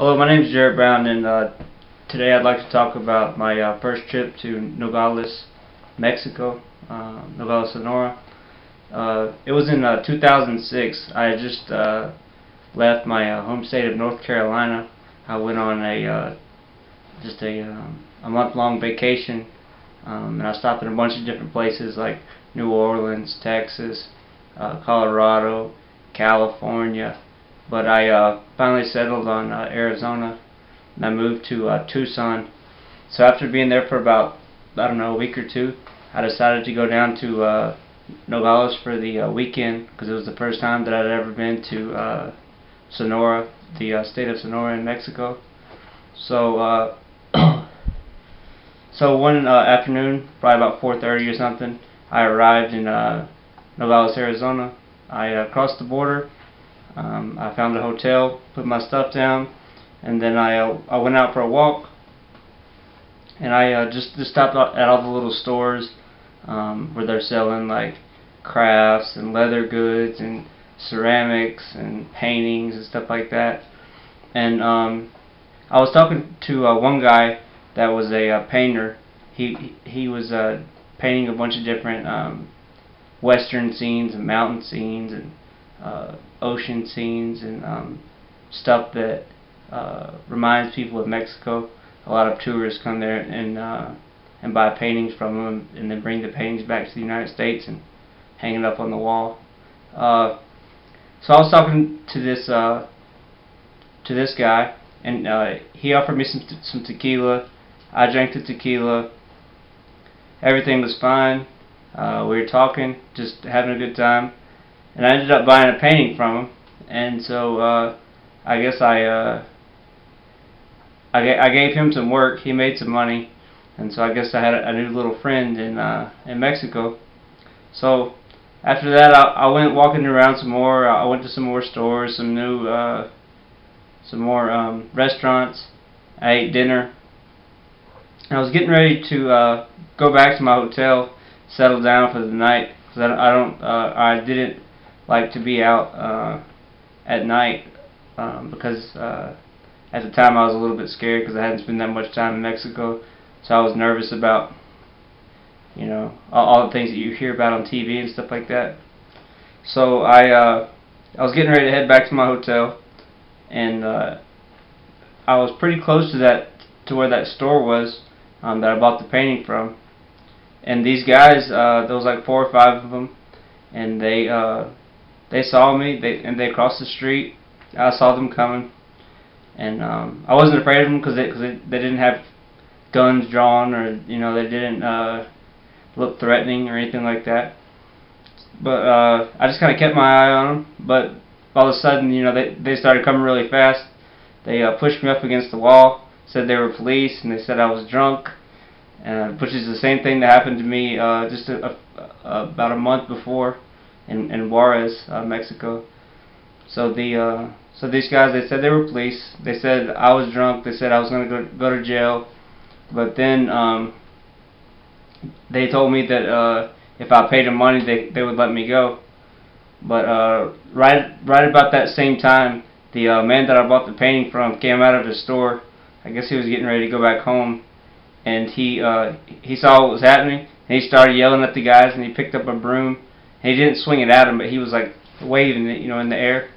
Hello, my name is Jared Brown, and today I'd like to talk about my first trip to Nogales, Mexico, Nogales, Sonora. It was in 2006. I had just left my home state of North Carolina. I went on a month-long vacation, and I stopped in a bunch of different places like New Orleans, Texas, Colorado, California. But I finally settled on Arizona, and I moved to Tucson. So after being there for about, I don't know, a week or two, I decided to go down to Nogales for the weekend, because it was the first time that I'd ever been to Sonora, the state of Sonora in Mexico. So so one afternoon, probably about 4:30 or something, I arrived in Nogales, Arizona. I crossed the border. I found a hotel, put my stuff down, and then I went out for a walk, and I just stopped at all the little stores where they're selling like crafts and leather goods and ceramics and paintings and stuff like that. And I was talking to one guy that was a painter. He was painting a bunch of different western scenes and mountain scenes and ocean scenes and stuff that reminds people of Mexico. A lot of tourists come there and buy paintings from him, and then bring the paintings back to the United States and hang it up on the wall. So I was talking to this guy, and he offered me some tequila. I drank the tequila. Everything was fine. We were talking, just having a good time. And I ended up buying a painting from him, and so I guess I gave him some work. He made some money, and so I guess I had a new little friend in Mexico. So after that, I went walking around some more. I went to some more stores, some more restaurants. I ate dinner. And I was getting ready to go back to my hotel, settle down for the night, because I didn't like to be out at night, because at the time I was a little bit scared because I hadn't spent that much time in Mexico, so I was nervous about, you know, all the things that you hear about on TV and stuff like that. So I was getting ready to head back to my hotel, and I was pretty close to where that store was that I bought the painting from. And these guys, there was like 4 or 5 of them, and they saw me, they crossed the street. I saw them coming, and I wasn't afraid of them because they didn't have guns drawn, or they didn't look threatening or anything like that. But I just kind of kept my eye on them. But all of a sudden, they started coming really fast. They pushed me up against the wall, said they were police, and they said I was drunk, which is the same thing that happened to me just about a month before in Juarez, Mexico. So these guys, they said they were police. They said I was drunk. They said I was going to go to jail. But then they told me that if I paid them money, they would let me go. But right about that same time, the man that I bought the painting from came out of his store. I guess he was getting ready to go back home, and he saw what was happening, and he started yelling at the guys, and he picked up a broom. And he didn't swing it at him, but he was like waving it, in the air,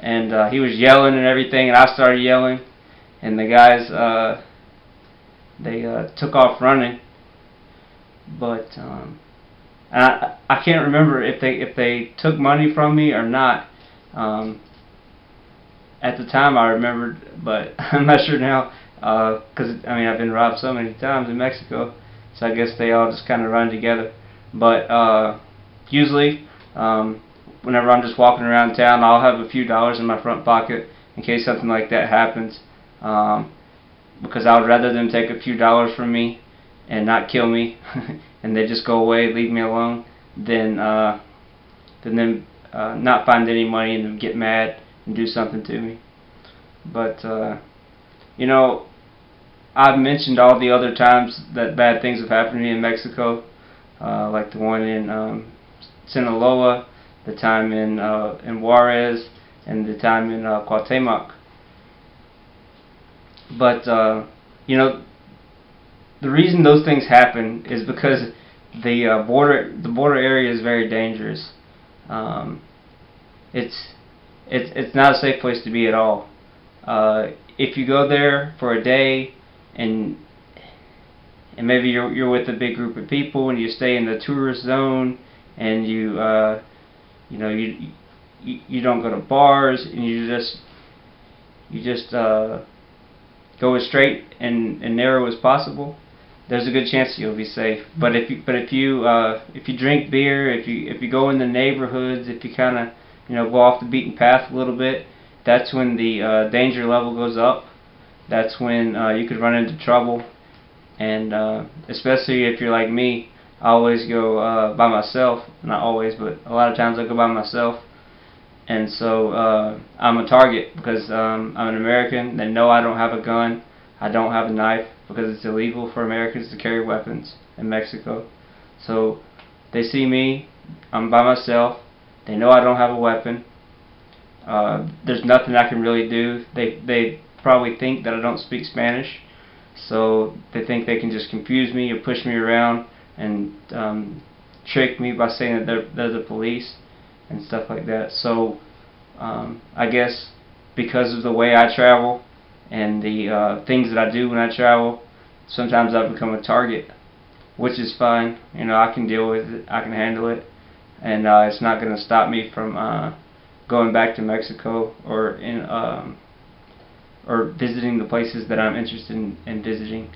and he was yelling and everything, and I started yelling, and the guys they took off running. But and I can't remember if they took money from me or not. At the time I remembered, but I'm not sure now, because I've been robbed so many times in Mexico, so I guess they all just kind of run together. But usually, whenever I'm just walking around town, I'll have a few dollars in my front pocket in case something like that happens, because I would rather them take a few dollars from me and not kill me and they just go away, leave me alone, than them not find any money and then get mad and do something to me. But I've mentioned all the other times that bad things have happened to me in Mexico, like the one in Sinaloa, the time in Juarez, and the time in Cuauhtemoc. But you know, the reason those things happen is because the border area is very dangerous. Um, it's it's not a safe place to be at all. If you go there for a day and maybe you're with a big group of people and you stay in the tourist zone and you know you don't go to bars and you just go as straight and narrow as possible, there's a good chance you'll be safe. But if you drink beer, if you go in the neighborhoods, if you kind of go off the beaten path a little bit, that's when the danger level goes up. That's when you could run into trouble, and especially if you're like me, I always go by myself. Not always, but a lot of times I go by myself, and so I'm a target because I'm an American. They know I don't have a gun, I don't have a knife, because it's illegal for Americans to carry weapons in Mexico. So they see me, I'm by myself, they know I don't have a weapon. There's nothing I can really do. They probably think that I don't speak Spanish, so they think they can just confuse me or push me around and trick me by saying that they're the police and stuff like that. So I guess because of the way I travel and the things that I do when I travel, sometimes I've become a target, which is fine. I can deal with it. I can handle it, and it's not going to stop me from going back to Mexico or visiting the places that I'm interested in visiting.